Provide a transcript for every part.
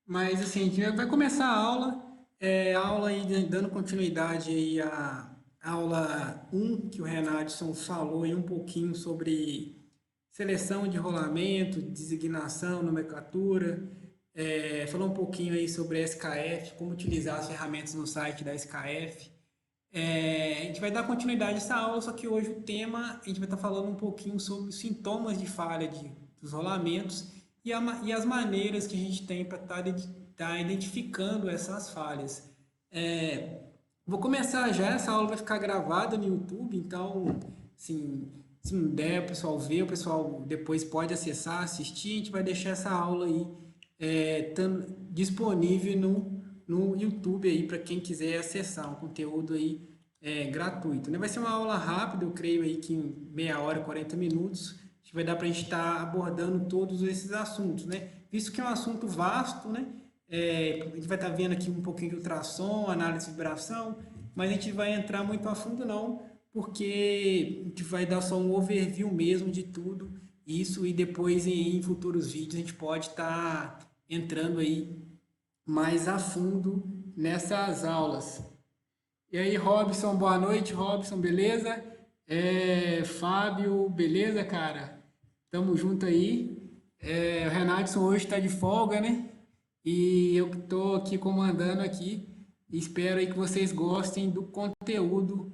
Mas assim, a gente vai começar a aula aí dando continuidade aí à aula um que o Renatson falou aí um pouquinho sobre seleção de rolamento, designação, nomenclatura, falou um pouquinho aí sobre a SKF, como utilizar as ferramentas no site da SKF. A gente vai dar continuidade a essa aula, só que hoje o tema, a gente vai estar falando um pouquinho sobre os sintomas de falha dos rolamentos e as maneiras que a gente tem para estar identificando essas falhas. É, Vou começar já, essa aula vai ficar gravada no YouTube, então, assim, se não der o pessoal ver, o pessoal depois pode acessar, assistir, a gente vai deixar essa aula aí disponível no YouTube aí para quem quiser acessar um conteúdo aí gratuito, né? Vai ser uma aula rápida, eu creio aí que em meia hora, 40 minutos, acho que vai dar para a gente estar abordando todos esses assuntos, né? Visto que é um assunto vasto, né? A gente vai estar vendo aqui um pouquinho de ultrassom, análise de vibração, mas a gente vai entrar muito a fundo não, porque a gente vai dar só um overview mesmo de tudo isso e depois em futuros vídeos a gente pode estar entrando aí mais a fundo nessas aulas. E aí, Robson, boa noite, Robson, beleza? Fábio, beleza, cara? Tamo junto aí. O Renatson hoje tá de folga, né? E eu tô aqui comandando aqui. Espero aí que vocês gostem do conteúdo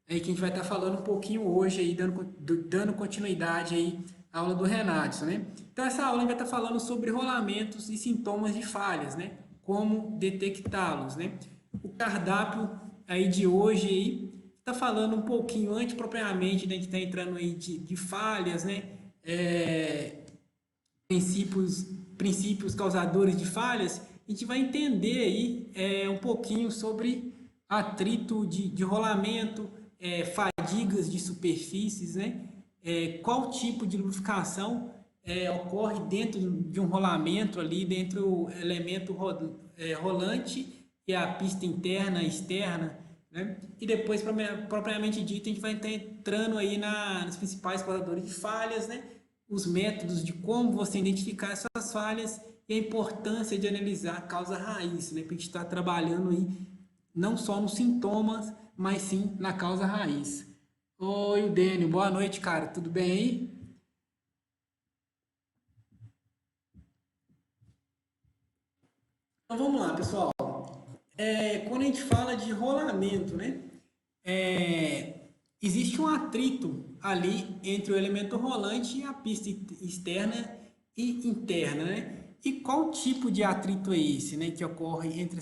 aí que a gente vai estar falando um pouquinho hoje aí, dando continuidade aí à aula do Renatson, né? Então essa aula a gente vai estar falando sobre rolamentos e sintomas de falhas, né? Como detectá-los, né? O cardápio aí de hoje aí está falando um pouquinho antes propriamente, né, a gente está entrando aí de falhas, né? É, princípios, princípios causadores de falhas, a gente vai entender aí um pouquinho sobre atrito de rolamento, fadigas de superfícies, né? Qual tipo de lubrificação ocorre dentro de um rolamento ali, dentro do elemento rolante, que é a pista interna, externa, né? E depois, propriamente dito, a gente vai estar entrando aí nos principais causadores de falhas, né? Os métodos de como você identificar essas falhas e a importância de analisar a causa raiz, né? Para a gente estar trabalhando aí não só nos sintomas, mas sim na causa raiz. Oi, Dênio, boa noite, cara. Tudo bem aí? Então vamos lá, pessoal. Quando a gente fala de rolamento, né? Existe um atrito ali entre o elemento rolante e a pista externa e interna, né? E qual tipo de atrito é esse, né, que ocorre entre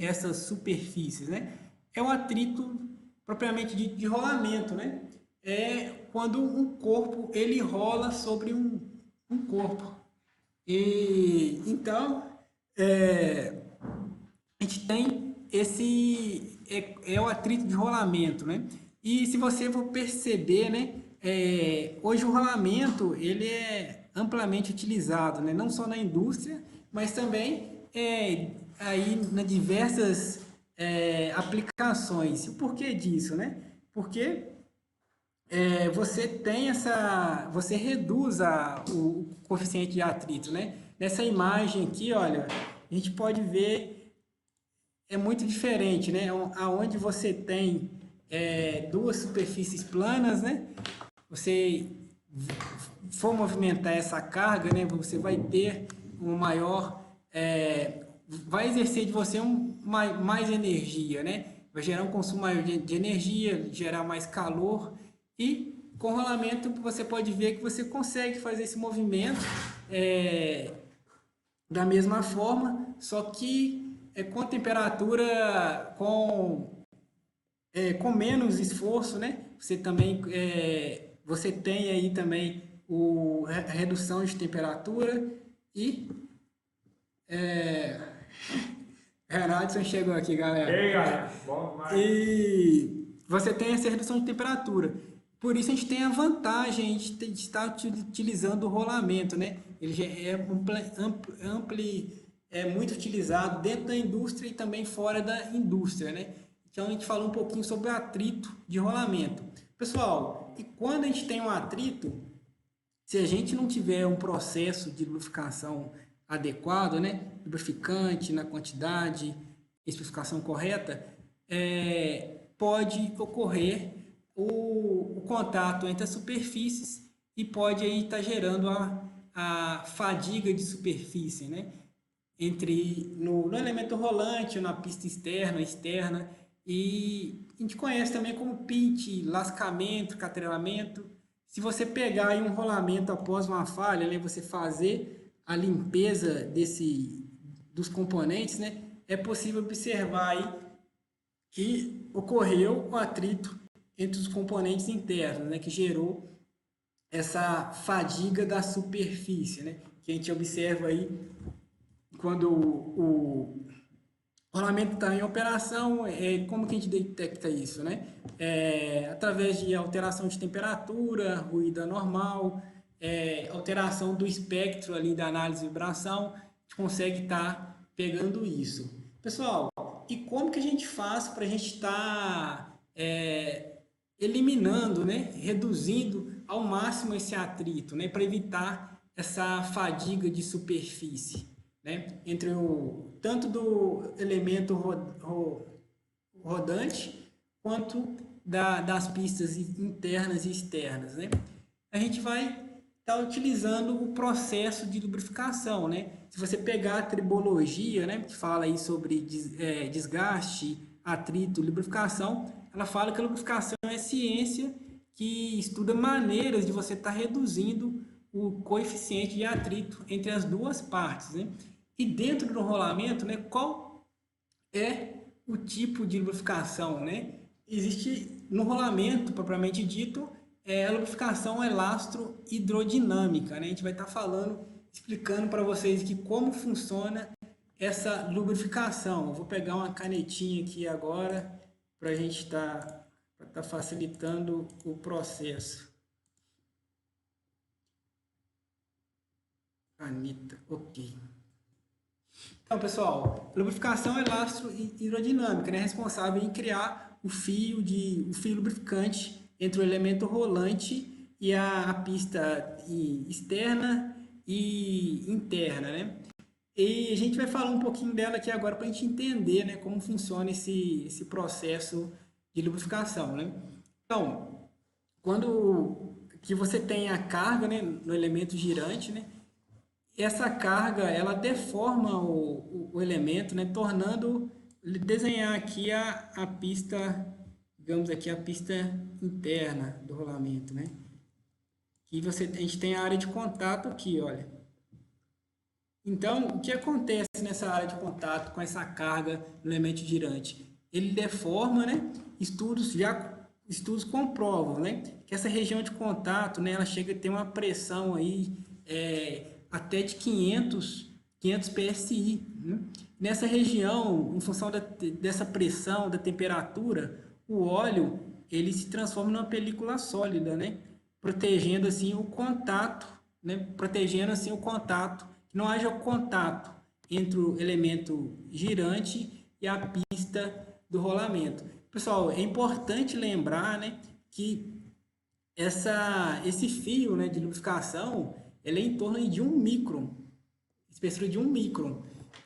essas superfícies, né? É o atrito propriamente de rolamento, né? É quando um corpo ele rola sobre um corpo. E então é, a gente tem o atrito de rolamento, né? E se você for perceber, né, hoje o rolamento ele é amplamente utilizado, né? Não só na indústria, mas também aí nas diversas aplicações. E o porquê disso, né? Porque você reduz o coeficiente de atrito, né? Nessa imagem aqui, olha, a gente pode ver muito diferente, né? Aonde você tem duas superfícies planas, né? Você for movimentar essa carga, né? Você vai ter um maior, vai exercer de você mais energia, né? Vai gerar um consumo maior de energia, gerar mais calor e com rolamento você pode ver que você consegue fazer esse movimento da mesma forma, só que com temperatura com menos esforço, né? Você também você tem aí também a redução de temperatura e Renatson chegou aqui, E galera. aí, galera? Bom demais. E você tem essa redução de temperatura. Por isso a gente tem a vantagem de estar utilizando o rolamento, né? Ele já é muito utilizado dentro da indústria e também fora da indústria, né? Então a gente falou um pouquinho sobre o atrito de rolamento. Pessoal, e quando a gente tem um atrito, se a gente não tiver um processo de lubrificação adequado, né, lubrificante na quantidade, especificação correta, pode ocorrer o contato entre as superfícies e pode aí estar gerando a fadiga de superfície, né? No elemento rolante, ou na pista externa, externa, e a gente conhece também como pitch, lascamento, catrelamento. Se você pegar aí um rolamento após uma falha, né, você fazer a limpeza dos componentes, né, é possível observar aí que ocorreu o atrito entre os componentes internos, né, que gerou essa fadiga da superfície, né, que a gente observa aí quando o rolamento está em operação. Como que a gente detecta isso, né? Através de alteração de temperatura, ruído anormal, alteração do espectro ali da análise de vibração, a gente consegue estar pegando isso. Pessoal, e como que a gente faz para a gente estar eliminando, né, reduzindo ao máximo esse atrito, né, para evitar essa fadiga de superfície, né, entre tanto do elemento rodante quanto das pistas internas e externas, né? A gente vai estar utilizando o processo de lubrificação, né? Se você pegar a tribologia, né, que fala aí sobre desgaste, atrito, lubrificação, ela fala que a lubrificação é ciência que estuda maneiras de você estar reduzindo o coeficiente de atrito entre as duas partes, né? E dentro do rolamento, né, qual é o tipo de lubrificação, né? Existe no rolamento, propriamente dito, a lubrificação elastro-hidrodinâmica, né? A gente vai estar explicando para vocês aqui como funciona essa lubrificação. Eu vou pegar uma canetinha aqui agora para a gente estar facilitando o processo. Caneta, ok. Então, pessoal, lubrificação elastro-hidrodinâmica, né, responsável em criar o fio lubrificante entre o elemento rolante e a pista externa e interna, né? E a gente vai falar um pouquinho dela aqui agora para a gente entender, né, como funciona esse processo de lubrificação, né? Então, quando que você tem a carga, né, no elemento girante, né? Essa carga, ela deforma o elemento, né, desenhar aqui a pista, digamos aqui, a pista interna do rolamento, né? E a gente tem a área de contato aqui, olha. Então, o que acontece nessa área de contato com essa carga do elemento girante? Ele deforma, né? Estudos comprovam, né, que essa região de contato, né, ela chega a ter uma pressão aí até de 500 psi, né? Nessa região, em função dessa pressão, da temperatura, o óleo ele se transforma numa película sólida, né? Protegendo assim o contato, né? Protegendo assim o contato, que não haja contato entre o elemento girante e a pista do rolamento. Pessoal, é importante lembrar, né, que esse fio, né, de lubrificação, ele é em torno de 1 micron, espessura de 1 micron.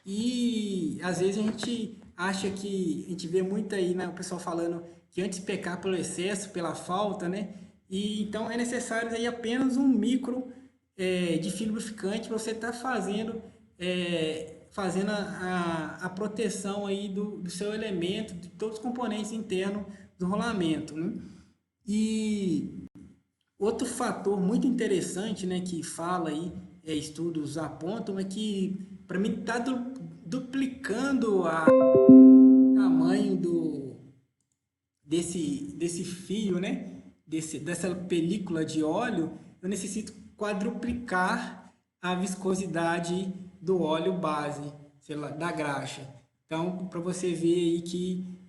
E às vezes a gente acha que, a gente vê muito aí, né, o pessoal falando que antes de pecar pelo excesso, pela falta, né, e então é necessário aí apenas 1 micron de fio lubrificante para você estar fazendo a proteção aí do seu elemento, de todos os componentes internos do rolamento, né? E outro fator muito interessante, né, que fala aí, estudos apontam, é que para mim está duplicando o tamanho desse fio, né, dessa película de óleo. Eu necessito quadruplicar a viscosidade do óleo base, sei lá, da graxa. Então, para você ver aí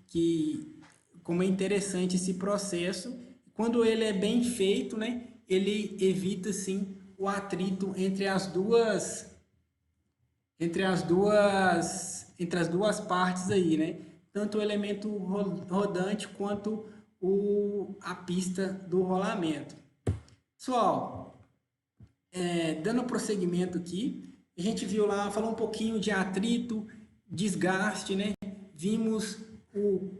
que como é interessante esse processo, quando ele é bem feito, né, ele evita sim o atrito entre as duas partes aí, né? Tanto o elemento rodante quanto a pista do rolamento. Pessoal, dando prosseguimento aqui, a gente viu lá, falou um pouquinho de atrito, desgaste, né? Vimos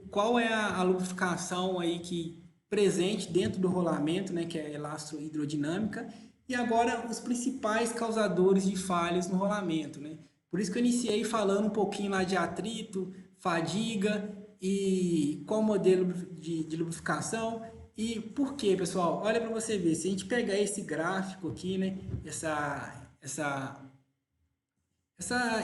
qual é a lubrificação aí que presente dentro do rolamento, né? Que é a elastro-hidrodinâmica. E agora os principais causadores de falhas no rolamento, né? Por isso que eu iniciei falando um pouquinho lá de atrito, fadiga e qual modelo de lubrificação. E por quê, pessoal? Olha para você ver, se a gente pegar esse gráfico aqui, né?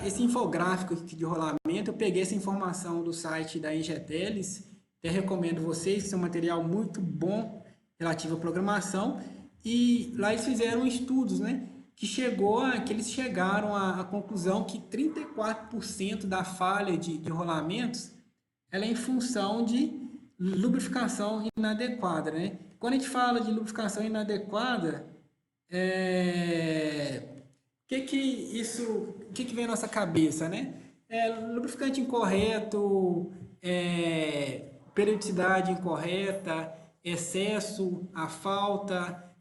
Esse infográfico aqui de rolamento, eu peguei essa informação do site da Ingeteles, até recomendo vocês, que é um material muito bom relativo à programação, e lá eles fizeram estudos, né, que eles chegaram à conclusão que 34% da falha de rolamentos, ela é em função de lubrificação inadequada, né? Quando a gente fala de lubrificação inadequada, o que vem à nossa cabeça, né? Lubrificante incorreto, periodicidade incorreta, excesso, a falta,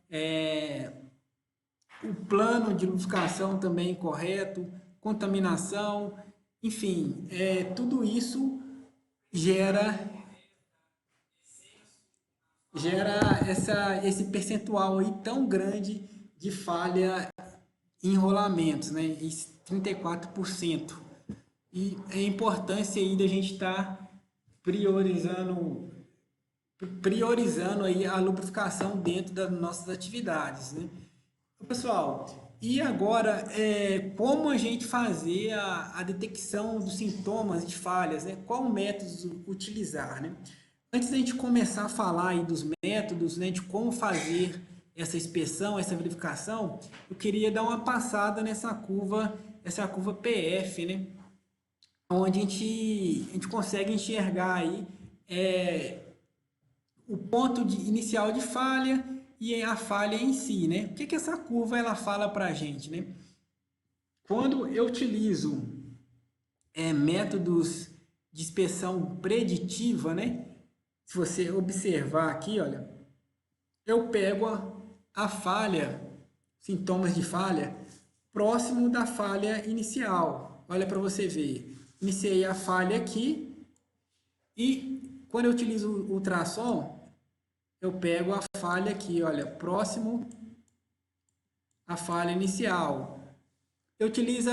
o plano de lubrificação também incorreto, contaminação, enfim, tudo isso gera esse percentual aí tão grande de falha em rolamentos, né? Esse 34%. E a importância aí da gente estar priorizando aí a lubrificação dentro das nossas atividades, né? Pessoal, e agora, como a gente fazer a detecção dos sintomas de falhas, né? Qual método utilizar, né? Antes da gente começar a falar aí dos métodos, né, de como fazer essa inspeção, essa verificação, eu queria dar uma passada essa curva PF, né? Onde a gente consegue enxergar aí o ponto inicial de falha e a falha em si, né? O que essa curva ela fala para a gente, né? Quando eu utilizo métodos de inspeção preditiva, né? Se você observar aqui, olha, eu pego a falha, sintomas de falha, próximo da falha inicial. Olha para você ver. Iniciei a falha aqui e quando eu utilizo o ultrassom, eu pego a falha aqui, olha, próximo à falha inicial. Eu utilizo,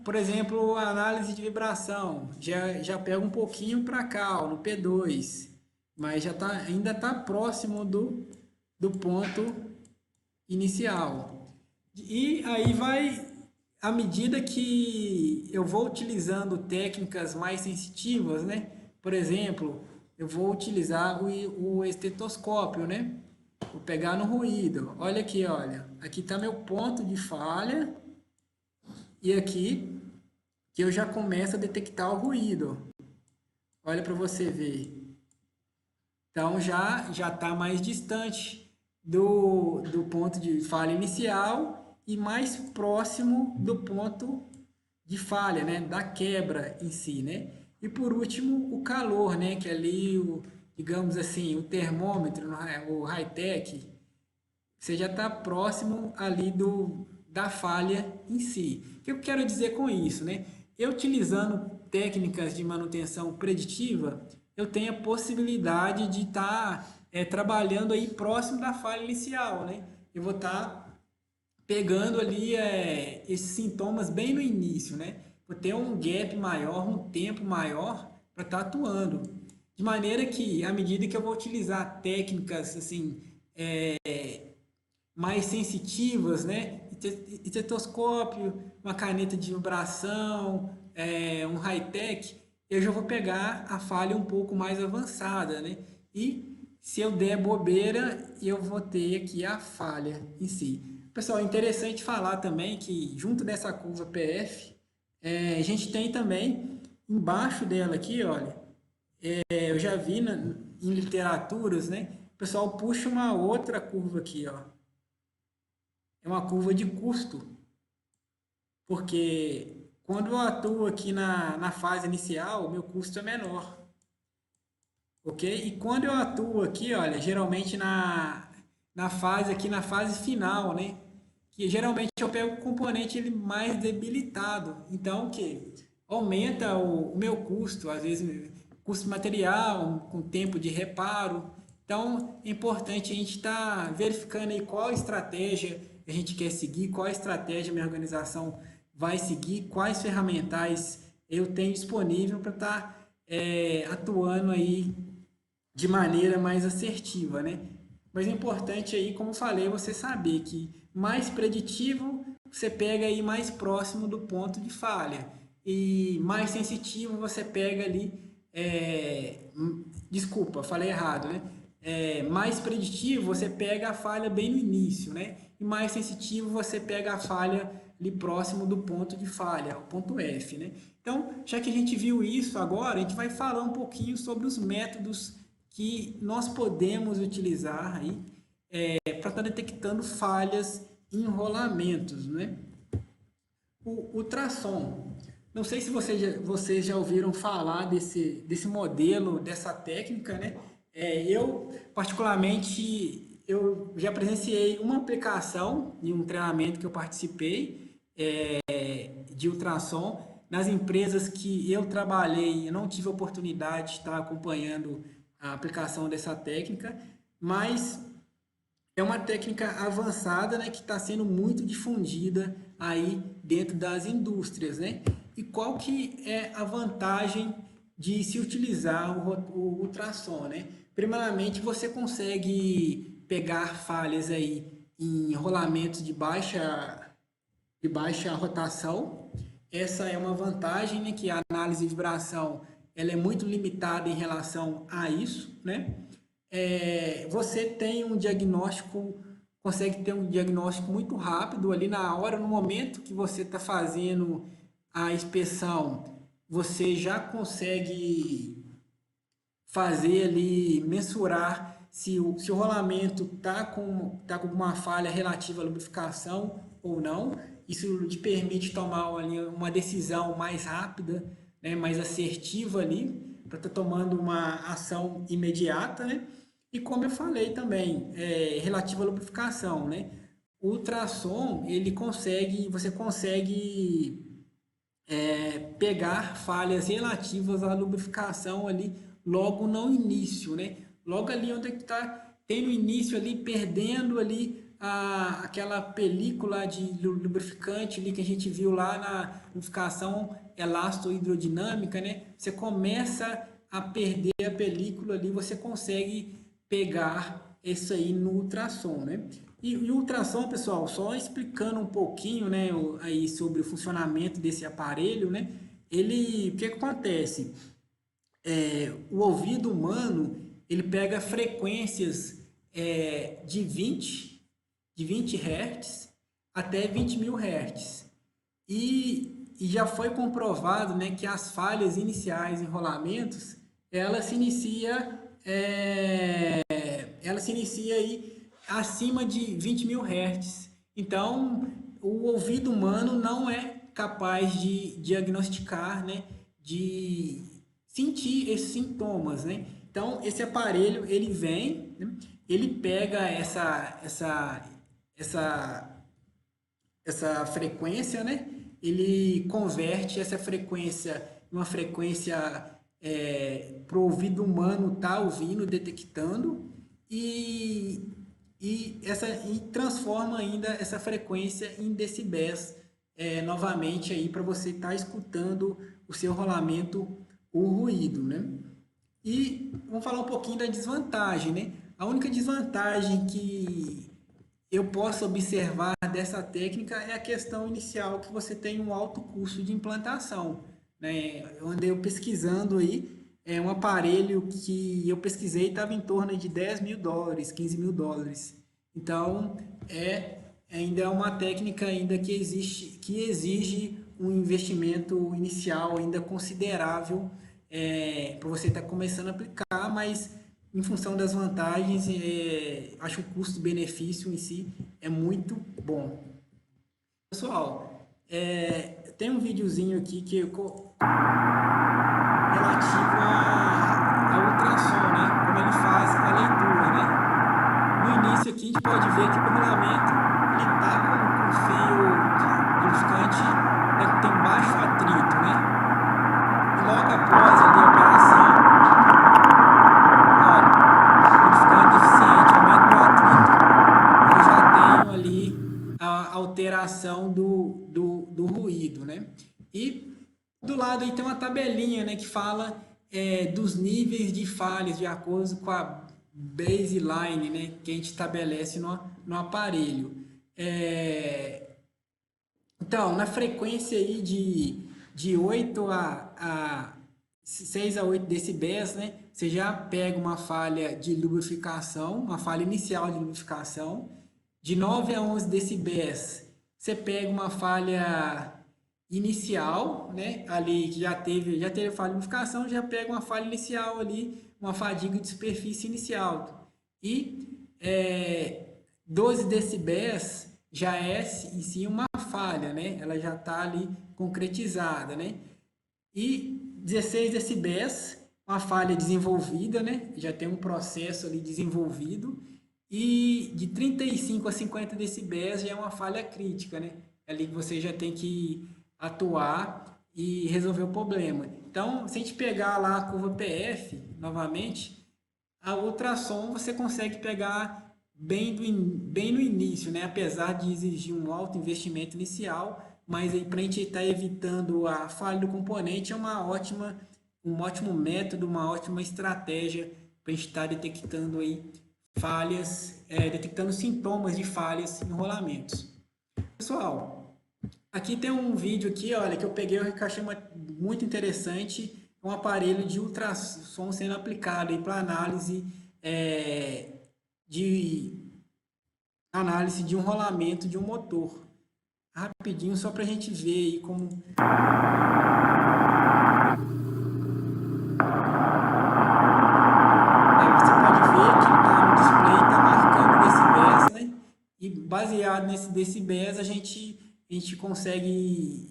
por exemplo, a análise de vibração. Já pego um pouquinho para cá, ó, no P2, mas ainda está próximo do ponto inicial. E aí à medida que eu vou utilizando técnicas mais sensitivas, né? Por exemplo, eu vou utilizar o estetoscópio, né? Vou pegar no ruído. Olha aqui, olha. Aqui está meu ponto de falha. E aqui que eu já começo a detectar o ruído. Olha para você ver. Então já está mais distante do ponto de falha inicial e mais próximo do ponto de falha, né? Da quebra em si, né? E por último, o calor, né? Que ali, digamos assim, o termômetro, o high-tech, você já está próximo ali da falha em si. O que eu quero dizer com isso, né? Eu utilizando técnicas de manutenção preditiva, eu tenho a possibilidade de estar trabalhando aí próximo da falha inicial, né? Eu vou estar pegando ali esses sintomas bem no início, né? Vou ter um gap maior, um tempo maior para estar atuando. De maneira que, à medida que eu vou utilizar técnicas assim, mais sensitivas, né? Estetoscópio, uma caneta de vibração, um high-tech, eu já vou pegar a falha um pouco mais avançada, né? E se eu der bobeira, eu vou ter aqui a falha em si. Pessoal, é interessante falar também que junto dessa curva PF, a gente tem também embaixo dela aqui, olha, eu já vi em literaturas, né? O pessoal puxa uma outra curva aqui, ó. É uma curva de custo, porque quando eu atuo aqui na fase inicial, o meu custo é menor, ok? E quando eu atuo aqui, olha, geralmente na fase final, né? que geralmente eu pego o componente ele mais debilitado. Então, o que aumenta o meu custo, às vezes custo de material, com tempo de reparo. Então, é importante a gente estar verificando aí qual estratégia a gente quer seguir, qual estratégia minha organização vai seguir, quais ferramentais eu tenho disponível para estar atuando aí de maneira mais assertiva, né? Mas é importante aí, como falei, você saber que mais preditivo você pega aí mais próximo do ponto de falha e mais sensitivo você pega ali, desculpa, falei errado, né? Mais preditivo você pega a falha bem no início, né? E mais sensitivo você pega a falha ali próximo do ponto de falha, o ponto F, né? Então, já que a gente viu isso agora, a gente vai falar um pouquinho sobre os métodos que nós podemos utilizar aí para estar detectando falhas em enrolamentos, né? O ultrassom. Não sei se vocês já ouviram falar desse modelo, dessa técnica, né? Eu, particularmente, eu já presenciei uma aplicação em um treinamento que eu participei de ultrassom. Nas empresas que eu trabalhei, eu não tive oportunidade de estar acompanhando a aplicação dessa técnica, mas é uma técnica avançada, né, que está sendo muito difundida aí dentro das indústrias, né? E qual que é a vantagem de se utilizar o ultrassom, né? Primeiramente, você consegue pegar falhas aí em rolamentos de baixa rotação. Essa é uma vantagem, né, que a análise de vibração ela é muito limitada em relação a isso, né? Você tem um diagnóstico, consegue ter um diagnóstico muito rápido ali na hora, no momento que você está fazendo a inspeção, você já consegue fazer ali, mensurar se o rolamento tá com uma falha relativa à lubrificação ou não. Isso te permite tomar ali uma decisão mais rápida, né, mais assertiva ali, para estar tomando uma ação imediata, né? E como eu falei também, relativo à lubrificação, né? O ultrassom, você consegue pegar falhas relativas à lubrificação ali logo no início, né? Logo ali onde está tem no início ali perdendo ali aquela película de lubrificante ali que a gente viu lá na lubrificação elasto-hidrodinâmica, né? Você começa a perder a película ali, você consegue pegar isso aí no ultrassom, né? E o ultrassom, pessoal, só explicando um pouquinho, né, aí sobre o funcionamento desse aparelho, né? O que acontece? O ouvido humano, ele pega frequências de 20 Hz até 20 mil Hz. E já foi comprovado, né, que as falhas iniciais em rolamentos, ela se inicia aí acima de 20 mil Hz. Então, o ouvido humano não é capaz de diagnosticar, né, de sentir esses sintomas, né? Então, esse aparelho, ele vem, né, ele pega essa frequência, né? Ele converte essa frequência em uma frequência para o ouvido humano estar ouvindo, detectando, e, e transforma ainda essa frequência em decibéis novamente aí para você estar escutando o seu rolamento, o ruído, né? E vamos falar um pouquinho da desvantagem, né? A única desvantagem que eu posso observar dessa técnica é a questão inicial que você tem um alto custo de implantação, né? Eu andei pesquisando aí, um aparelho que eu pesquisei estava em torno de US$ 10.000, US$ 15.000. Então, ainda é uma técnica ainda que exige um investimento inicial ainda considerável para você estar começando a aplicar, mas em função das vantagens, acho o custo-benefício em si é muito bom. Pessoal, tem um videozinho aqui relativo ao ultrassom, né? Como ele faz a leitura, né? No início aqui a gente pode ver que o rolamento ele está com fio lubrificante tem baixo atrito, né? E logo após ali a operação, olha, lubrificante eficiente, aumento do atrito. Eu já tenho ali a alteração do ruído, né? E do lado aí tem uma tabelinha, né, que fala dos níveis de falhas de acordo com a baseline, né, que a gente estabelece no aparelho. Então, na frequência aí de 8 a 6 a 8 decibéis, né, você já pega uma falha de lubrificação, uma falha inicial de lubrificação. De 9 a 11 decibéis, você pega uma falha inicial, né, ali que já teve falha de lubrificação, já pega uma falha inicial ali, uma fadiga de superfície inicial. E 12 decibéis já é em si uma falha, né? Ela já está ali concretizada, né? E 16 decibéis, uma falha desenvolvida, né? Já tem um processo ali desenvolvido. E de 35 a 50 decibéis já é uma falha crítica, né? É ali que você já tem que atuar e resolver o problema. Então, se a gente pegar lá a curva PF, novamente, a ultrassom você consegue pegar bem no início, né? Apesar de exigir um alto investimento inicial, mas aí para a gente estar evitando a falha do componente é um ótimo método, uma ótima estratégia para a gente estar detectando aí falhas, detectando sintomas de falhas em rolamentos. Pessoal, aqui tem um vídeo aqui, olha, que eu peguei, eu achei muito interessante, um aparelho de ultrassom sendo aplicado aí para de análise de um rolamento de um motor. Rapidinho, só para a gente ver aí como você pode ver que tá no display, está marcando decibéis, né? E baseado nesse decibéis, a gente consegue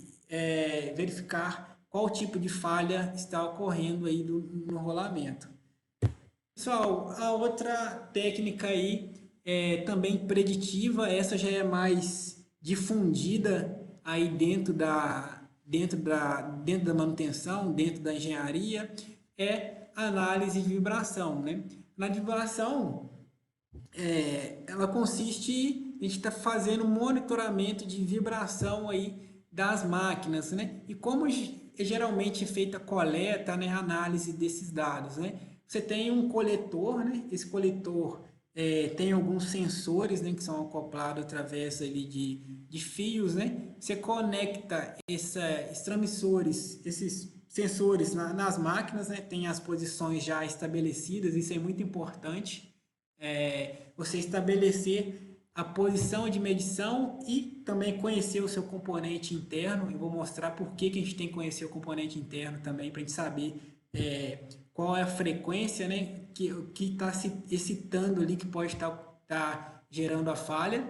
verificar qual tipo de falha está ocorrendo aí no rolamento. Pessoal, a outra técnica aí é também preditiva, essa já é mais difundida aí dentro da manutenção, dentro da engenharia, é a análise de vibração, né? Na vibração, ela consiste em a gente estar fazendo monitoramento de vibração aí das máquinas, né? E como geralmente é feita a coleta, né, a análise desses dados, né? Você tem um coletor, né? Esse coletor tem alguns sensores, né, que são acoplados através ali de fios, né? Você conecta esses transmissores, esses sensores nas máquinas, né? Tem as posições já estabelecidas, isso é muito importante. Você estabelecer a posição de medição e também conhecer o seu componente interno. Eu vou mostrar por que a gente tem que conhecer o componente interno também, para a gente saber qual é a frequência, né, que está se excitando ali, que pode estar gerando a falha.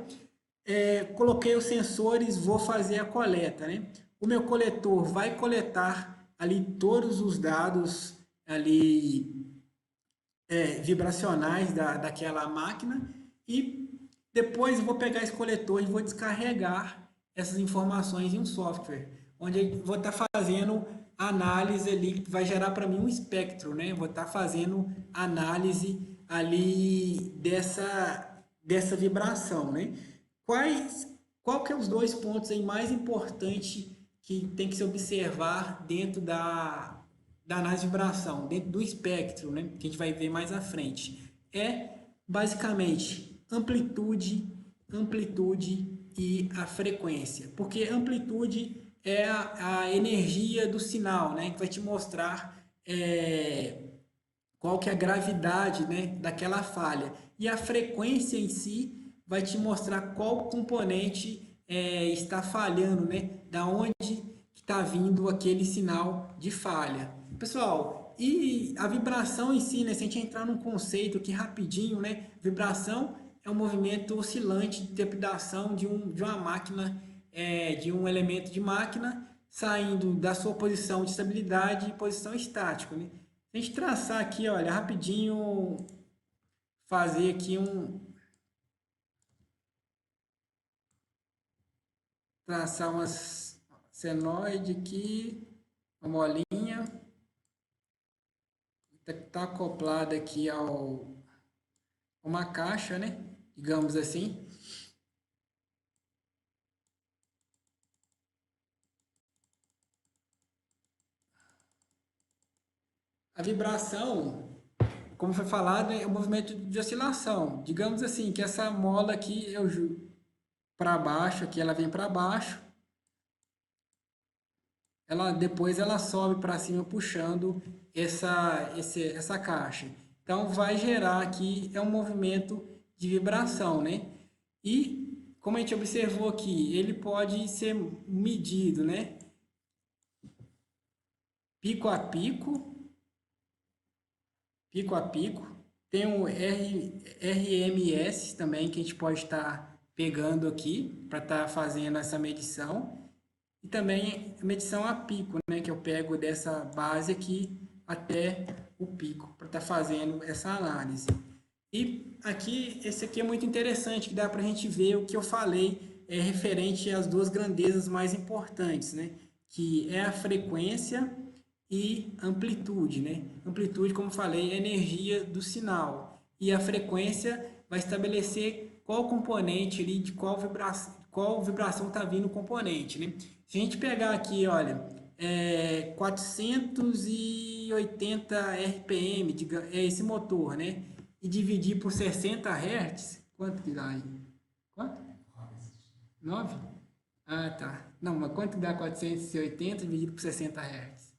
Coloquei os sensores, vou fazer a coleta, né? O meu coletor vai coletar ali todos os dados ali vibracionais daquela máquina e depois eu vou pegar esse coletor e vou descarregar essas informações em um software, onde eu vou estar fazendo análise ali, que vai gerar para mim um espectro, né? Vou estar fazendo análise ali dessa vibração, né? Qual que é os dois pontos aí mais importantes que tem que se observar dentro da análise de vibração, dentro do espectro, né, que a gente vai ver mais à frente? Basicamente amplitude e a frequência. Porque amplitude é a energia do sinal, né, que vai te mostrar qual que é a gravidade, né, daquela falha. E a frequência em si vai te mostrar qual componente está falhando, né, da onde está vindo aquele sinal de falha. Pessoal, e a vibração em si, né, se a gente entrar num conceito aqui rapidinho, né, vibração é um movimento oscilante de trepidação de uma máquina, de um elemento de máquina, saindo da sua posição de estabilidade e posição estática, né? Se a gente traçar aqui, olha, rapidinho, fazer aqui traçar uma senoide aqui, uma molinha, tá acoplada aqui ao uma caixa, né? Digamos assim. A vibração, como foi falado, é um movimento de oscilação. Digamos assim, que essa mola aqui eu para baixo, aqui ela vem para baixo. Depois ela sobe para cima puxando essa caixa. Então vai gerar aqui um movimento de vibração, né? E como a gente observou aqui, ele pode ser medido, né? Pico a pico, pico a pico. Tem o RMS também que a gente pode estar pegando aqui para estar fazendo essa medição. E também a medição a pico, né, que eu pego dessa base aqui até o pico, para estar fazendo essa análise. E aqui, esse aqui é muito interessante, que dá para a gente ver o que eu falei referente às duas grandezas mais importantes, né, que é a frequência e amplitude, né? Amplitude, como falei, é a energia do sinal. E a frequência vai estabelecer qual componente ali, de qual vibração está vindo o componente, né? Se a gente pegar aqui, olha, 480 RPM, é esse motor, né? E dividir por 60 Hz, quanto que dá aí? Quanto? 9? Ah, tá. Não, mas quanto dá 480 dividido por 60 Hz?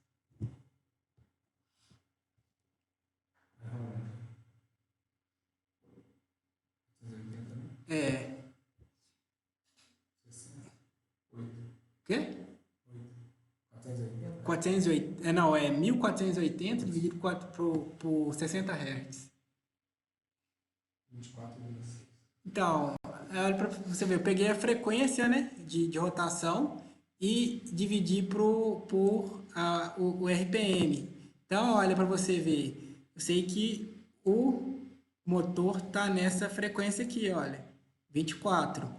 É. Quê? 480, não, é 1480 dividido por 60 Hz. 24,6. Então, olha para você ver, eu peguei a frequência, né, de rotação e dividi o RPM. Então, olha para você ver, eu sei que o motor está nessa frequência aqui, olha, 24.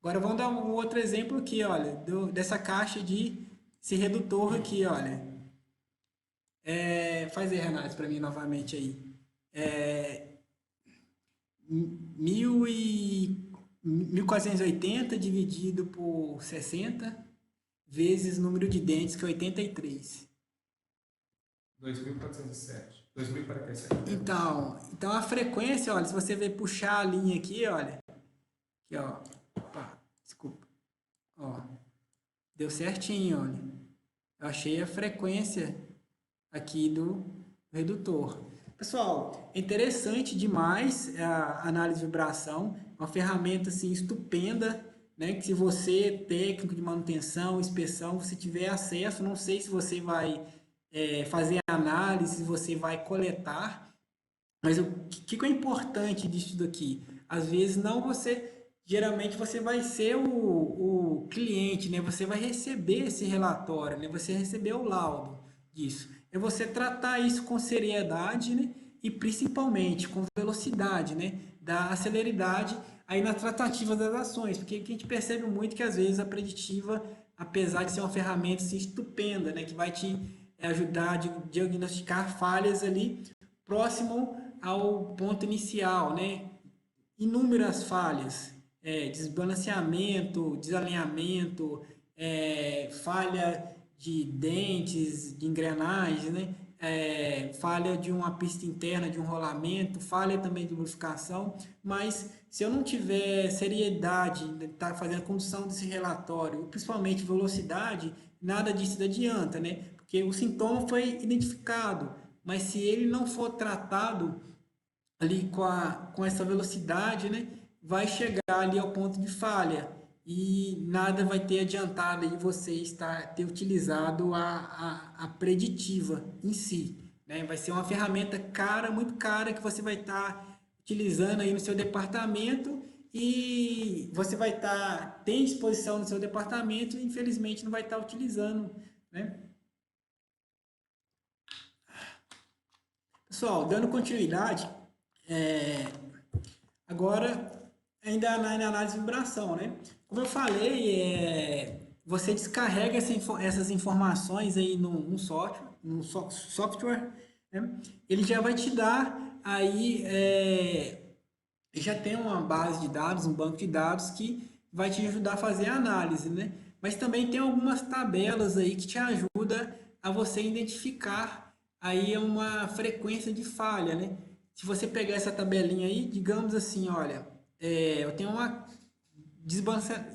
Agora vamos dar um outro exemplo aqui, olha, dessa caixa de esse redutor aqui, olha. Faz aí, Renato, para mim novamente aí. 1480 dividido por 60 vezes o número de dentes, que é 83. 2.407. 2.047. Então a frequência, olha, se você ver puxar a linha aqui, olha. Aqui, ó. Opa, desculpa. Ó. Deu certinho, olha. Eu achei a frequência aqui do redutor. Pessoal, é interessante demais a análise de vibração, uma ferramenta assim estupenda, né? Que se você, técnico de manutenção, inspeção, você tiver acesso, não sei se você vai fazer análise, se você vai coletar, mas o que é importante disso daqui? Às vezes não geralmente você vai ser o cliente, né? Você vai receber esse relatório, né? Você receber o laudo disso. É você tratar isso com seriedade, né? E principalmente com velocidade, né? Da celeridade aí na tratativa das ações, porque a gente percebe muito que às vezes a preditiva, apesar de ser uma ferramenta assim, estupenda, né? Que vai te ajudar a diagnosticar falhas ali próximo ao ponto inicial, né? Inúmeras falhas, desbalanceamento, desalinhamento, falha de dentes, de engrenagem, né? Falha de uma pista interna, de um rolamento, falha também de lubrificação, mas se eu não tiver seriedade de estar fazendo a condução desse relatório, principalmente velocidade, nada disso adianta, né? Porque o sintoma foi identificado, mas se ele não for tratado ali com essa velocidade, né, vai chegar ali ao ponto de falha e nada vai ter adiantado aí você ter utilizado a preditiva em si, né? Vai ser uma ferramenta cara, muito cara, que você vai estar utilizando aí no seu departamento e você vai tem exposição no seu departamento e infelizmente não vai estar utilizando, né? Pessoal, dando continuidade, agora, ainda na análise de vibração, né? Como eu falei, você descarrega essas informações aí num software, software, né? Ele já vai te dar aí, já tem uma base de dados, um banco de dados que vai te ajudar a fazer a análise, né? Mas também tem algumas tabelas aí que te ajuda a você identificar aí uma frequência de falha, né? Se você pegar essa tabelinha aí, digamos assim, olha, eu tenho uma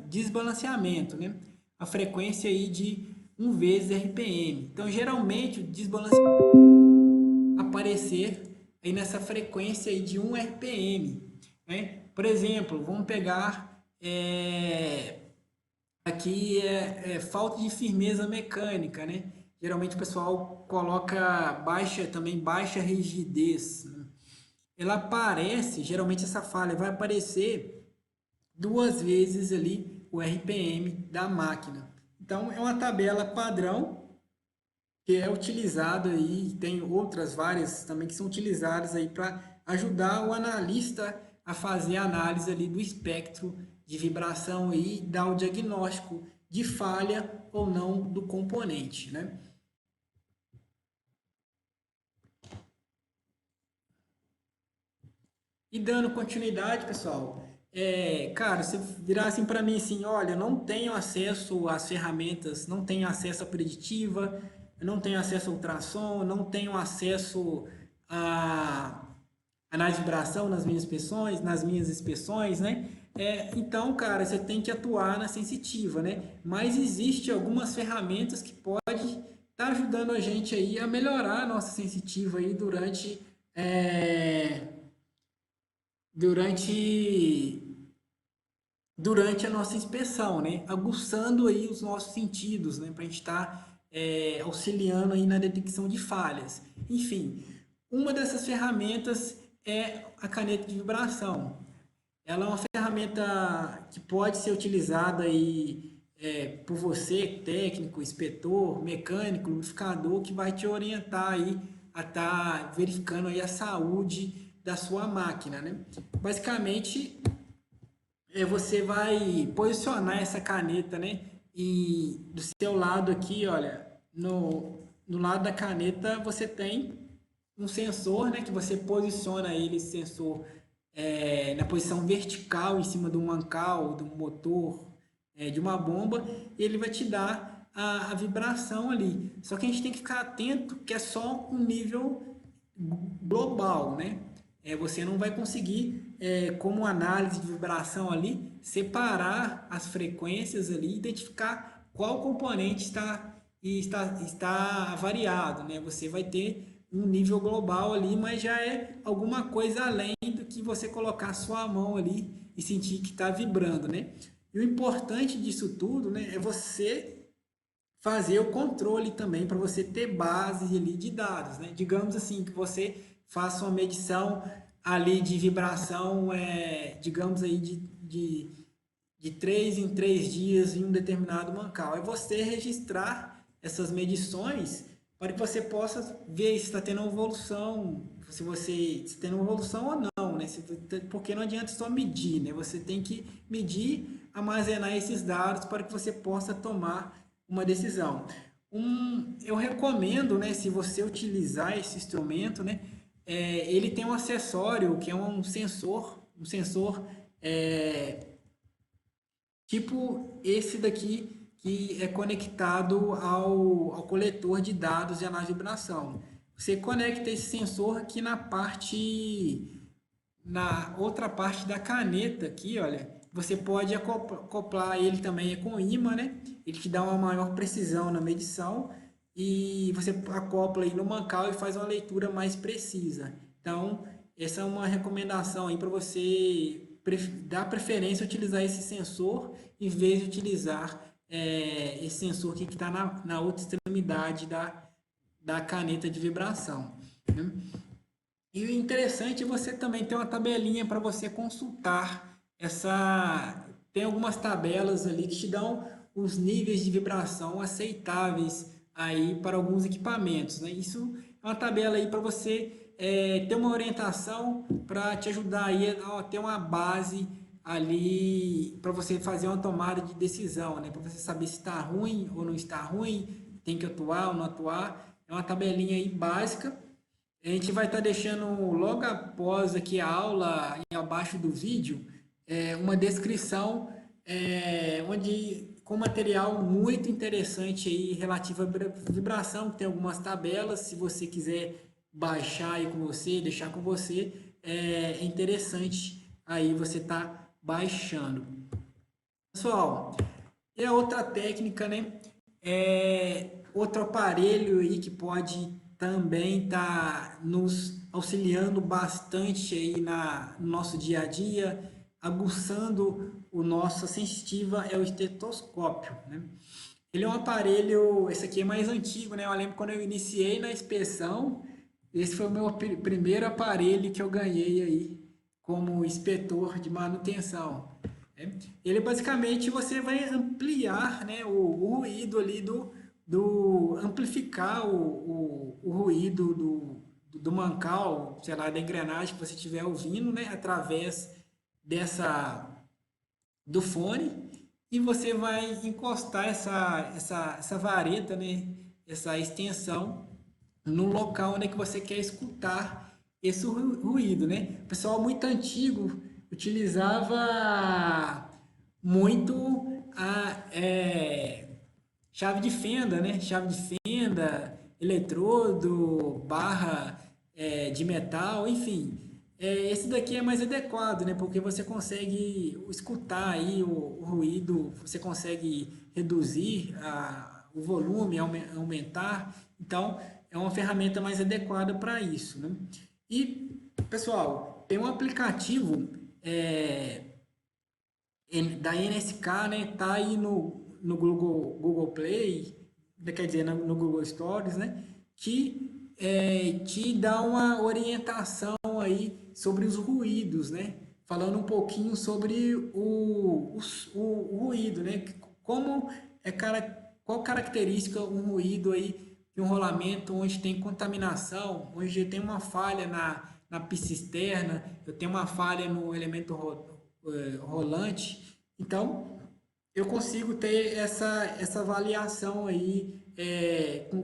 desbalanceamento, né? A frequência aí de 1 vezes RPM. Então, geralmente, o desbalanceamento aparecer aí nessa frequência aí de 1 RPM, né? Por exemplo, vamos pegar aqui falta de firmeza mecânica, né? Geralmente o pessoal coloca baixa rigidez, né? Ela aparece, geralmente essa falha vai aparecer 2 vezes ali o RPM da máquina. Então é uma tabela padrão que é utilizado aí, tem outras várias também que são utilizadas aí para ajudar o analista a fazer a análise ali do espectro de vibração e dar o diagnóstico de falha ou não do componente, né? E dando continuidade, pessoal, cara, se virar assim para mim assim, olha, não tenho acesso às ferramentas, não tenho acesso à preditiva, não tenho acesso ao ultrassom, não tenho acesso a análise de vibração nas minhas inspeções, né? Então, cara, você tem que atuar na sensitiva, né? Mas existe algumas ferramentas que pode estar ajudando a gente aí a melhorar a nossa sensitiva aí é, durante durante a nossa inspeção, né? Aguçando aí os nossos sentidos, né? Para a gente estar auxiliando aí na detecção de falhas. Enfim, uma dessas ferramentas é a caneta de vibração. Ela é uma ferramenta que pode ser utilizada aí, por você, técnico, inspetor, mecânico, lubrificador, que vai te orientar aí a estar verificando aí a saúde da sua máquina, né? Basicamente, você vai posicionar essa caneta, né? E do seu lado aqui, olha, no lado da caneta você tem um sensor, né? Que você posiciona ele, esse sensor, na posição vertical em cima do mancal, do motor, de uma bomba, e ele vai te dar a vibração ali. Só que a gente tem que ficar atento que é só um nível global, né? Você não vai conseguir, como análise de vibração ali, separar as frequências ali, identificar qual componente está variado, né? Você vai ter um nível global ali, mas já é alguma coisa além do que você colocar sua mão ali e sentir que está vibrando, né? E o importante disso tudo, né, é você fazer o controle também para você ter base ali de dados, né? Digamos assim, que você faça uma medição ali de vibração, digamos aí de 3 em 3 dias em um determinado mancal. É você registrar essas medições para que você possa ver se está tendo uma evolução, se tem uma evolução ou não, né? Porque não adianta só medir, né? Você tem que medir, armazenar esses dados para que você possa tomar uma decisão. Eu recomendo, né, se você utilizar esse instrumento, né, ele tem um acessório que é um sensor tipo esse daqui que é conectado ao coletor de dados de análise de vibração. Você conecta esse sensor aqui na outra parte da caneta aqui, olha, você pode acoplar ele também com ímã, né? Ele te dá uma maior precisão na medição e você acopla aí no mancal e faz uma leitura mais precisa. Então, essa é uma recomendação aí para você dar preferência a utilizar esse sensor em vez de utilizar esse sensor aqui que está na outra extremidade da caneta de vibração, né? E o interessante é você também ter uma tabelinha para você consultar Tem algumas tabelas ali que te dão os níveis de vibração aceitáveis aí para alguns equipamentos, né? Isso é uma tabela aí para você ter uma orientação para te ajudar aí a ter uma base ali para você fazer uma tomada de decisão, né? Para você saber se está ruim ou não está ruim, tem que atuar ou não atuar. É uma tabelinha aí básica. A gente vai estar deixando logo após aqui a aula, e abaixo do vídeo, uma descrição onde com material muito interessante aí relativo à vibração, que tem algumas tabelas, se você quiser baixar aí com você, deixar com você, é interessante aí você tá baixando. Pessoal, e a outra técnica, né? Outro aparelho aí que pode também estar nos auxiliando bastante aí no nosso dia a dia, aguçando o nossa sensitiva, é o estetoscópio, né? Ele é um aparelho, esse aqui é mais antigo, né? Eu lembro quando eu iniciei na inspeção, esse foi o meu primeiro aparelho que eu ganhei aí como inspetor de manutenção, né? Ele basicamente você vai ampliar, né, o ruído ali amplificar o ruído do mancal, sei lá, da engrenagem que você estiver ouvindo, né, através do fone, e você vai encostar essa vareta, né, essa extensão no local onde é que você quer escutar esse ruído, né? O pessoal muito antigo utilizava muito chave de fenda, né? Chave de fenda, eletrodo, barra de metal, enfim. Esse daqui é mais adequado, né? Porque você consegue escutar aí o ruído, você consegue reduzir o volume, aumentar. Então, é uma ferramenta mais adequada para isso, né? E, pessoal, tem um aplicativo da NSK, né? Tá aí no Google Play, quer dizer, no Google Stories, né? Que te dá uma orientação aí sobre os ruídos, né? Falando um pouquinho sobre o ruído, né? Como qual característica um ruído aí de um rolamento onde tem contaminação, onde tem uma falha na pista externa, eu tenho uma falha no elemento rolante. Então, eu consigo ter essa avaliação aí,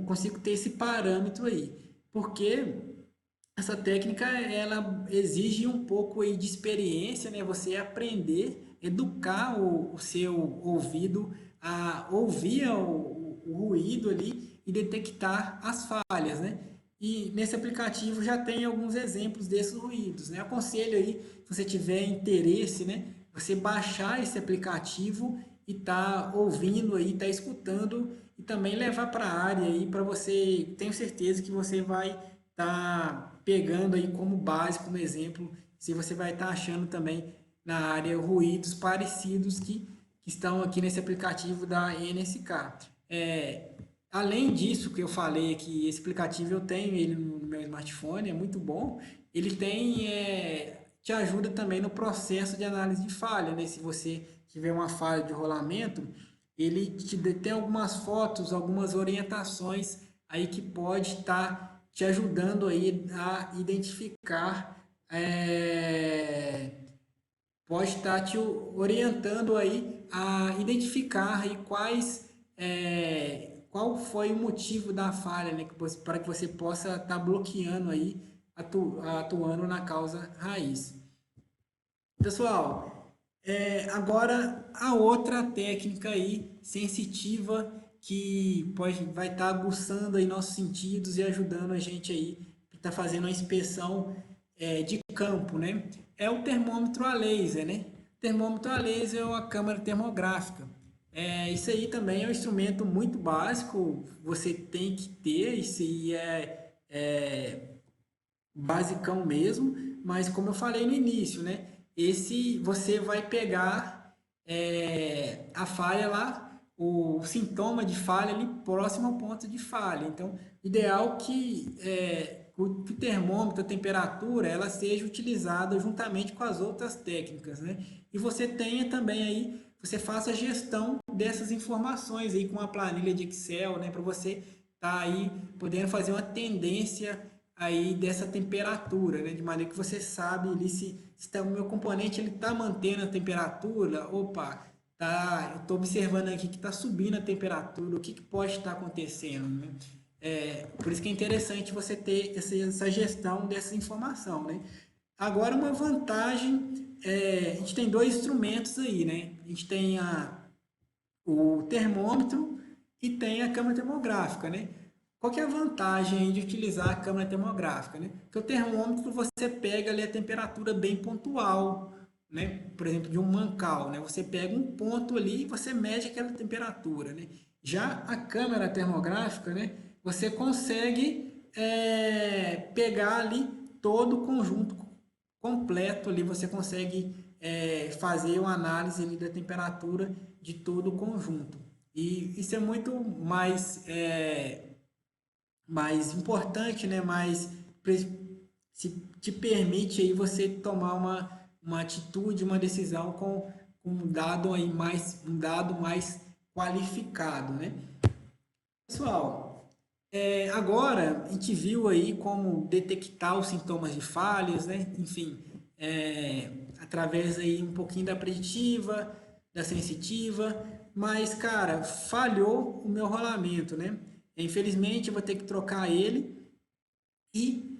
consigo ter esse parâmetro aí, porque essa técnica ela exige um pouco aí de experiência, né? Você aprender, educar o seu ouvido a ouvir o ruído ali e detectar as falhas, né? E nesse aplicativo já tem alguns exemplos desses ruídos, né? Aconselho aí, se você tiver interesse, né? Você baixar esse aplicativo e tá ouvindo aí, tá escutando e também levar para a área aí para você, tenho certeza que você vai estar pegando aí como base, como exemplo, se você vai estar achando também na área ruídos parecidos que estão aqui nesse aplicativo da NSK. Além disso que eu falei aqui, esse aplicativo eu tenho ele no meu smartphone, é muito bom. Ele te ajuda também no processo de análise de falha, né? Se você tiver uma falha de rolamento, ele tem algumas fotos, algumas orientações aí que pode estar te ajudando aí a identificar, pode estar te orientando aí a identificar aí qual foi o motivo da falha, né, para que você possa estar bloqueando aí, atuando na causa raiz. Pessoal, agora a outra técnica aí, sensitiva, que vai estar aguçando aí nossos sentidos e ajudando a gente aí, que está fazendo a inspeção de campo, né? É o termômetro a laser, né? O termômetro a laser é uma câmera termográfica. Isso aí também é um instrumento muito básico, você tem que ter, isso aí é basicão mesmo, mas como eu falei no início, né? Esse você vai pegar a falha lá, o sintoma de falha ali próximo ao ponto de falha. Então, ideal que o termômetro, a temperatura, ela seja utilizada juntamente com as outras técnicas, né? E você tenha também aí, você faça a gestão dessas informações aí com uma planilha de Excel, né? Para você estar aí podendo fazer uma tendência aí dessa temperatura, né? De maneira que você sabe ali se o meu componente ele está mantendo a temperatura, opa, tá, eu estou observando aqui que está subindo a temperatura, o que, que pode estar acontecendo, né? Por isso que é interessante você ter essa gestão dessa informação, né? Agora, uma vantagem, a gente tem dois instrumentos aí, né? A gente tem o termômetro e tem a câmera termográfica, né? Qual que é a vantagem de utilizar a câmera termográfica, né? Porque o termômetro você pega ali a temperatura bem pontual, né? Por exemplo, de um mancal, né? Você pega um ponto ali e você mede aquela temperatura, né? Já a câmera termográfica, né? Você consegue pegar ali todo o conjunto completo ali, você consegue fazer uma análise ali da temperatura de todo o conjunto. E isso é muito mais importante, né? Te permite aí você tomar uma atitude, uma decisão com um dado aí um dado mais qualificado, né? Pessoal, agora a gente viu aí como detectar os sintomas de falhas, né? Enfim, através aí um pouquinho da preditiva, da sensitiva, mas, cara, falhou o meu rolamento, né? Infelizmente, eu vou ter que trocar ele. E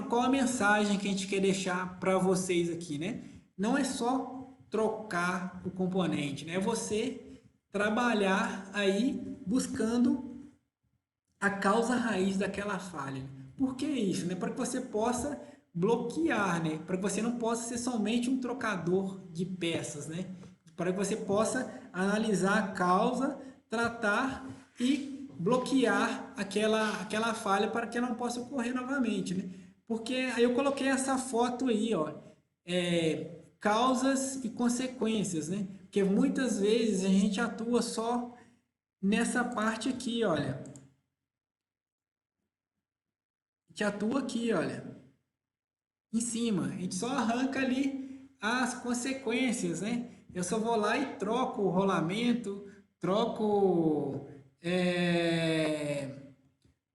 qual a mensagem que a gente quer deixar para vocês aqui, né? Não é só trocar o componente, né? É você trabalhar aí buscando a causa raiz daquela falha. Por que isso? Né? Para que você possa bloquear, né? Para que você não possa ser somente um trocador de peças, né? Para que você possa analisar a causa, tratar e bloquear aquela falha para que ela não possa ocorrer novamente, né? Porque aí eu coloquei essa foto aí, ó, causas e consequências, né? Porque muitas vezes a gente atua só nessa parte aqui, olha. A gente atua aqui, olha, em cima. A gente só arranca ali as consequências, né? Eu só vou lá e troco o rolamento, troco,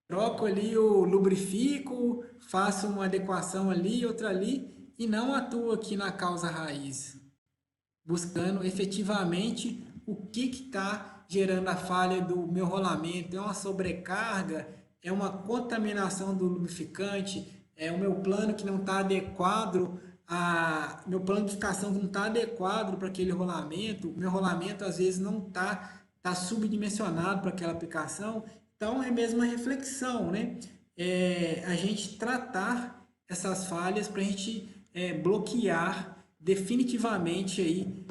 troco ali o lubrifico, faço uma adequação ali, outra ali, e não atuo aqui na causa raiz, buscando efetivamente o que está gerando a falha do meu rolamento. É uma sobrecarga, é uma contaminação do lubrificante, é o meu plano que não está adequado, meu plano de ficação que não está adequado para aquele rolamento, meu rolamento às vezes não tá subdimensionado para aquela aplicação. Então é mesmo uma reflexão, né? A gente tratar essas falhas para a gente bloquear definitivamente aí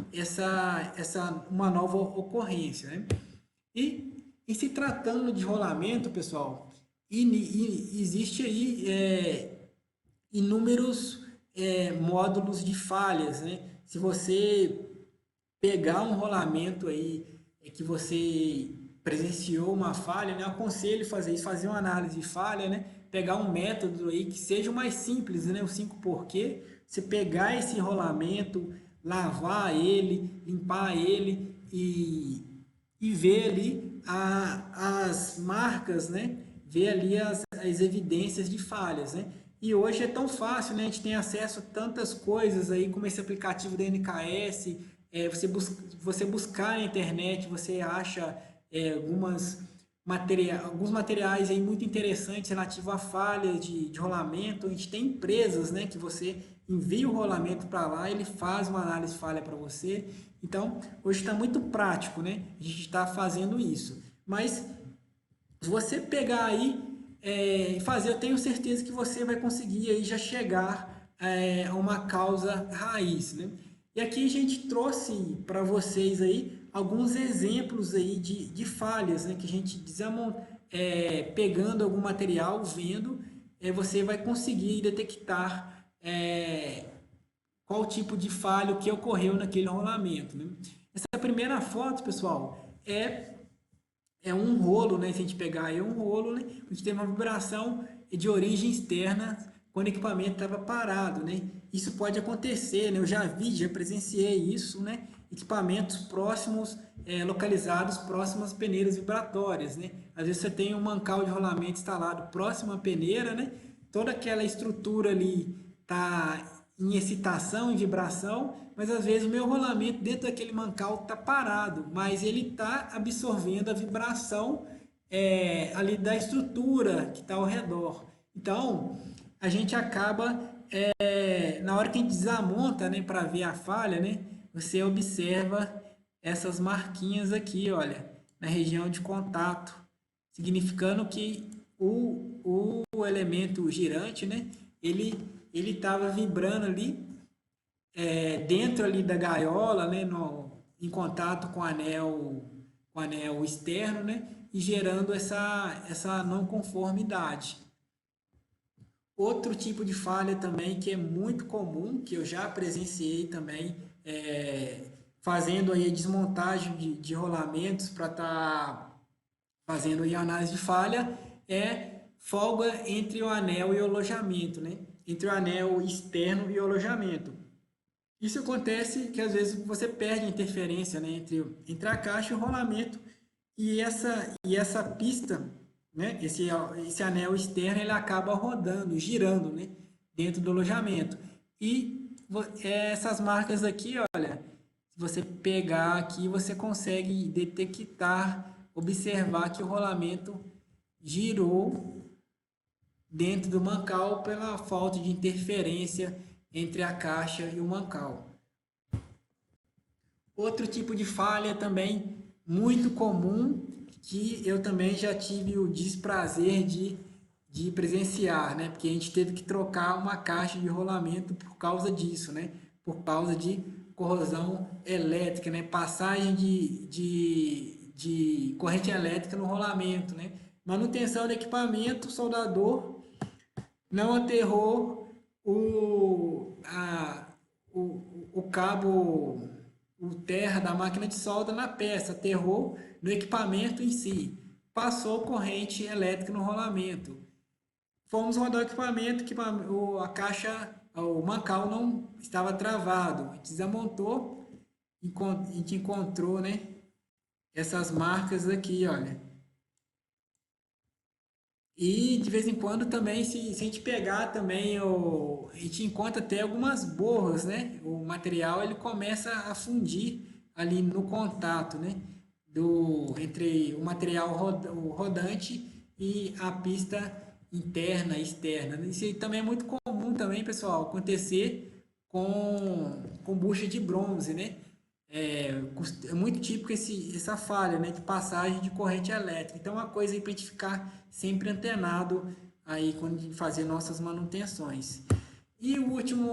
uma nova ocorrência, né? E em se tratando de rolamento, pessoal, existe aí inúmeros módulos de falhas, né? Se você pegar um rolamento aí que você presenciou uma falha, né? Eu aconselho fazer isso, fazer uma análise de falha, né? Pegar um método aí que seja o mais simples, né? O 5 porquê. Você pegar esse rolamento, lavar ele, limpar ele e ver ali as marcas, né? Ver ali as evidências de falhas, né? E hoje é tão fácil, né? A gente tem acesso a tantas coisas aí, como esse aplicativo da NKS, você buscar na internet, você acha alguns materiais aí muito interessantes relativos a falhas de rolamento. A gente tem empresas, né, que você envia o rolamento para lá, ele faz uma análise de falha para você. Então, hoje está muito prático, né? A gente está fazendo isso. Mas, se você pegar aí e fazer, eu tenho certeza que você vai conseguir aí já chegar a uma causa raiz, né? E aqui a gente trouxe para vocês aí alguns exemplos aí de falhas, né? Que a gente pegando algum material, vendo, você vai conseguir detectar qual tipo de falha que ocorreu naquele rolamento, né? Essa primeira foto, pessoal, é um rolo, né? Se a gente pegar aí, é um rolo, né? A gente tem uma vibração de origem externa quando o equipamento estava parado, né? Isso pode acontecer, né? Eu já presenciei isso, né? Equipamentos próximos, localizados próximos às peneiras vibratórias, né? Às vezes você tem um mancal de rolamento instalado próximo à peneira, né? Toda aquela estrutura ali está em excitação, em vibração, mas às vezes o meu rolamento dentro daquele mancal está parado, mas ele está absorvendo a vibração ali da estrutura que está ao redor. Então, a gente acaba, na hora que a gente desamonta, né, para ver a falha, né, você observa essas marquinhas aqui, olha, na região de contato, significando que o elemento girante, né, ele estava vibrando ali, dentro ali da gaiola, né, em contato com o anel externo, né, e gerando essa não conformidade. Outro tipo de falha também que é muito comum, que eu já presenciei também, fazendo aí a desmontagem de rolamentos para estar fazendo aí a análise de falha, é folga entre o anel e o alojamento, né? Entre o anel externo e o alojamento. Isso acontece que às vezes você perde a interferência, né, entre a caixa e o rolamento, e essa pista, né, esse anel externo, ele acaba rodando, girando, né, dentro do alojamento. E essas marcas aqui, olha, se você pegar aqui, você consegue detectar, observar que o rolamento girou dentro do mancal pela falta de interferência entre a caixa e o mancal. Outro tipo de falha também muito comum, que eu também já tive o desprazer de presenciar, né? Porque a gente teve que trocar uma caixa de rolamento por causa disso, né? Por causa de corrosão elétrica, né? Passagem de corrente elétrica no rolamento, né? Manutenção do equipamento, o soldador não aterrou o cabo, o terra da máquina de solda na peça, aterrou no equipamento em si, passou corrente elétrica no rolamento. Fomos rodar o equipamento, a caixa, o mancal não estava travado, a gente desamontou, a gente encontrou, né, essas marcas aqui, olha. E de vez em quando também, se a gente pegar também, a gente encontra até algumas borras, né? O material ele começa a fundir ali no contato, né? Entre o material o rodante e a pista interna e externa. Isso aí também é muito comum também, pessoal, acontecer com bucha de bronze, né? É muito típico essa falha, né, de passagem de corrente elétrica. Então, é uma coisa aí para a gente ficar sempre antenado aí quando a gente fazer nossas manutenções. E o último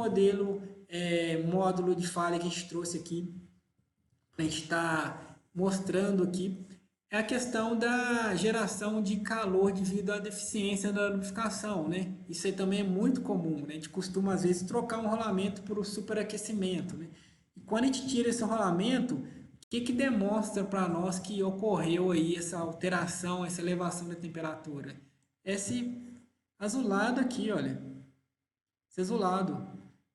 módulo de falha que a gente trouxe aqui, a gente está mostrando aqui, é a questão da geração de calor devido à deficiência da lubrificação, né? Isso aí também é muito comum, né? A gente costuma, às vezes, trocar um rolamento por um superaquecimento, né? E quando a gente tira esse rolamento, o que demonstra para nós que ocorreu aí essa alteração, essa elevação da temperatura? Esse azulado aqui, olha. Esse azulado.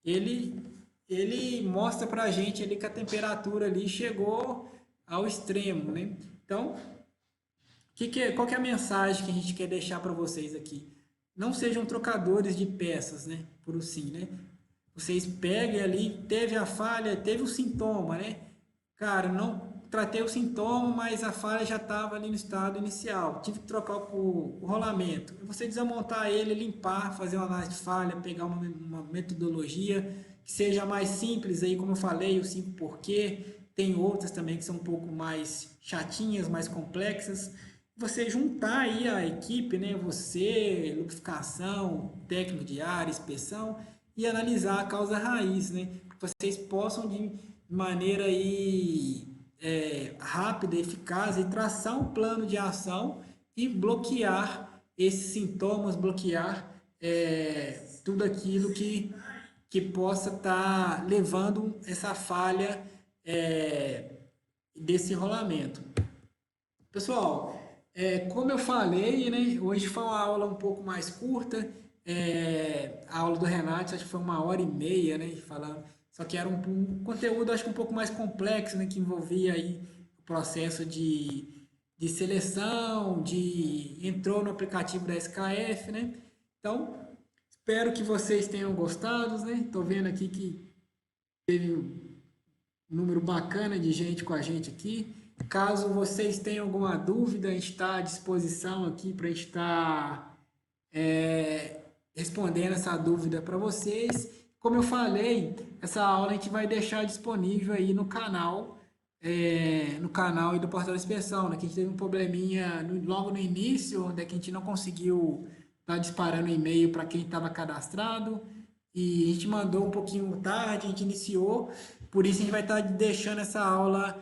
Ele mostra para a gente ali que a temperatura ali chegou ao extremo, né? Então, qual que é a mensagem que a gente quer deixar para vocês aqui? Não sejam trocadores de peças, né? Por assim, né? Vocês peguem ali, teve a falha, teve o sintoma, né? Cara, não tratei o sintoma, mas a falha já estava ali no estado inicial. Tive que trocar o rolamento. Você desamontar ele, limpar, fazer uma análise de falha, pegar uma metodologia que seja mais simples aí, como eu falei, o 5 porquê. Tem outras também que são um pouco mais chatinhas, mais complexas. Você juntar aí a equipe, né? Você, lubrificação, técnico de área, inspeção, e analisar a causa raiz, né? Que vocês possam de maneira aí, rápida, eficaz, e traçar um plano de ação e bloquear esses sintomas, bloquear tudo aquilo que possa estar levando essa falha desse rolamento. Pessoal, como eu falei, né, hoje foi uma aula um pouco mais curta, a aula do Renato acho que foi 1h30, né, falando, só que era um conteúdo acho que um pouco mais complexo, né, que envolvia aí o processo de seleção, entrou no aplicativo da SKF, né, então Espero que vocês tenham gostado, né? Tô vendo aqui que teve um número bacana de gente com a gente aqui. Caso vocês tenham alguma dúvida, a gente está à disposição aqui para a gente estar respondendo essa dúvida para vocês. Como eu falei, essa aula a gente vai deixar disponível aí no canal aí do Portal da Inspeção, né? Que a gente teve um probleminha logo no início, onde é que a gente não conseguiu estar disparando e-mail para quem estava cadastrado, e a gente mandou um pouquinho tarde, a gente iniciou, por isso a gente vai estar deixando essa aula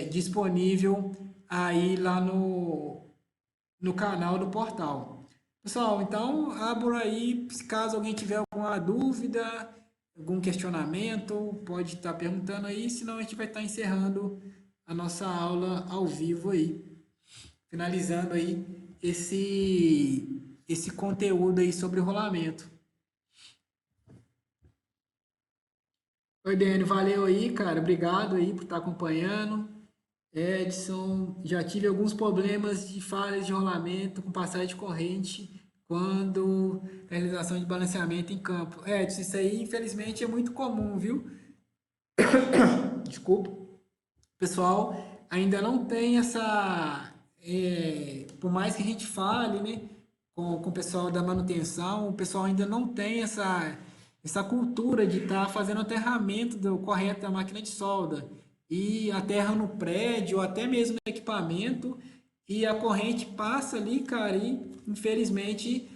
disponível aí lá no canal do portal. Pessoal, então abro aí, se caso alguém tiver alguma dúvida, algum questionamento, pode estar perguntando aí, senão a gente vai estar encerrando a nossa aula ao vivo aí, finalizando aí esse conteúdo aí sobre rolamento. Oi, Dani, valeu aí, cara, obrigado aí por estar acompanhando. Edson, já tive alguns problemas de falhas de rolamento com passagem de corrente quando realização de balanceamento em campo. Edson, isso aí infelizmente é muito comum, viu? Desculpa. Pessoal, ainda não tem por mais que a gente fale, né, com o pessoal da manutenção, o pessoal ainda não tem essa cultura de estar fazendo o aterramento correto da máquina de solda. E aterra no prédio, ou até mesmo no equipamento, e a corrente passa ali, cara, e infelizmente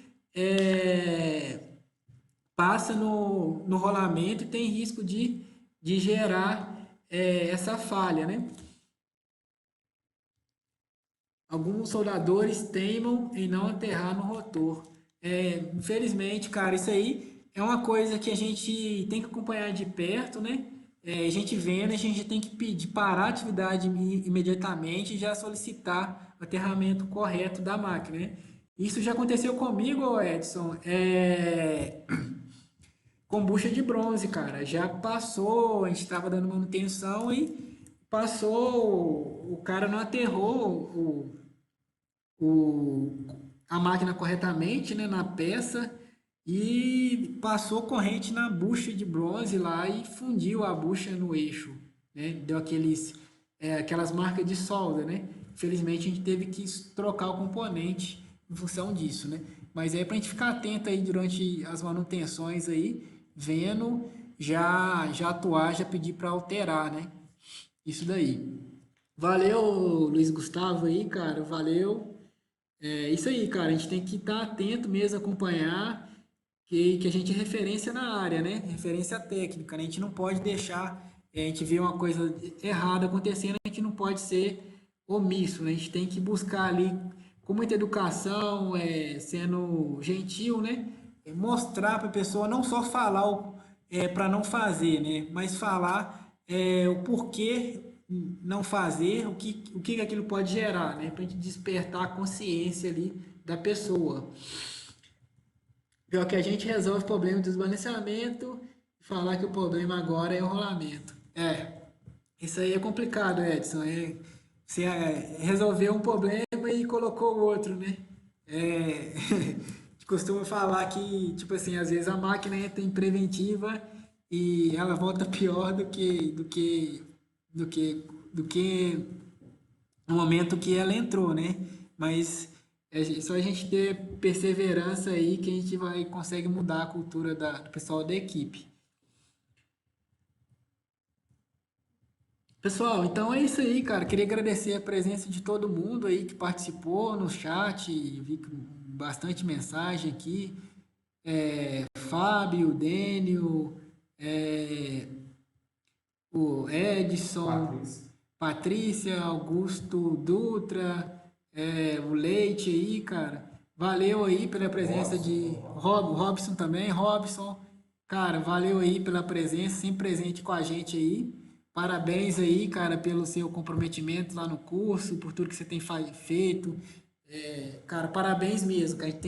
passa no rolamento e tem risco de gerar essa falha, né? Alguns soldadores teimam em não aterrar no rotor. Infelizmente, cara, isso aí é uma coisa que a gente tem que acompanhar de perto, né? A gente vendo, a gente tem que pedir parar a atividade imediatamente e já solicitar o aterramento correto da máquina, né? Isso já aconteceu comigo, Edson. Com bucha de bronze, cara. Já passou, a gente estava dando manutenção e passou, o cara não aterrou a máquina corretamente, né, na peça, e passou corrente na bucha de bronze lá e fundiu a bucha no eixo, né? Deu aquelas marcas de solda, né? Infelizmente a gente teve que trocar o componente em função disso, né? Mas é para a gente ficar atento aí durante as manutenções aí, vendo, já atuar, já pedir para alterar, né? Isso daí. Valeu, Luiz Gustavo aí, cara, valeu. Isso aí, cara, a gente tem que estar atento mesmo, acompanhar, que a gente é referência na área, né? Referência técnica, né? A gente não pode deixar, a gente vê uma coisa errada acontecendo, a gente não pode ser omisso, né? A gente tem que buscar ali, com muita educação, sendo gentil, né? Mostrar para a pessoa, não só falar para não fazer, né? Mas falar o porquê não fazer, o que aquilo pode gerar, né? Para a gente despertar a consciência ali da pessoa. Pior que a gente resolve o problema do desbalanceamento e falar que o problema agora é o rolamento. Isso aí é complicado, Edson. Você resolveu um problema e colocou o outro, né? A gente costuma falar que, tipo assim, às vezes a máquina entra em preventiva e ela volta pior do que no momento que ela entrou, né? Mas é só a gente ter perseverança aí que a gente consegue mudar a cultura do pessoal da equipe. Pessoal, então é isso aí, cara. Queria agradecer a presença de todo mundo aí que participou no chat, vi bastante mensagem aqui. Fábio, Dênio, o Edson, Patrícia, Augusto Dutra, o Leite aí, cara. Valeu aí pela presença de Robson também. Robson, cara, valeu aí pela presença, sempre presente com a gente aí. Parabéns aí, cara, pelo seu comprometimento lá no curso, por tudo que você tem feito. Cara, parabéns mesmo, cara. Eu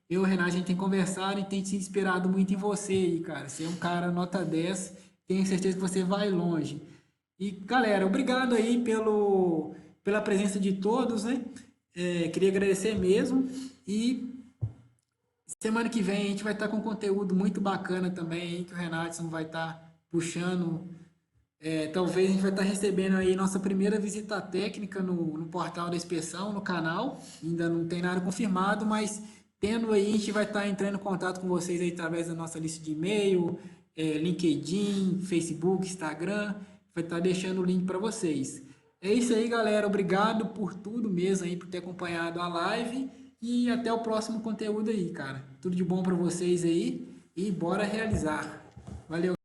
e o Renato, a gente tem conversado e tem se inspirado muito em você aí, cara. Você é um cara nota 10, tenho certeza que você vai longe. E, galera, obrigado aí pela presença de todos, né? Queria agradecer mesmo. E Semana que vem a gente vai estar com conteúdo muito bacana também, hein, que o Renatson vai estar puxando. Talvez a gente vai estar recebendo aí nossa primeira visita técnica no portal da inspeção, no canal. Ainda não tem nada confirmado, mas tendo aí, a gente vai estar entrando em contato com vocês aí através da nossa lista de e-mail, LinkedIn, Facebook, Instagram. Vai estar deixando o link para vocês. É isso aí, galera. Obrigado por tudo mesmo aí, por ter acompanhado a live. E até o próximo conteúdo aí, cara. Tudo de bom para vocês aí e bora realizar. Valeu!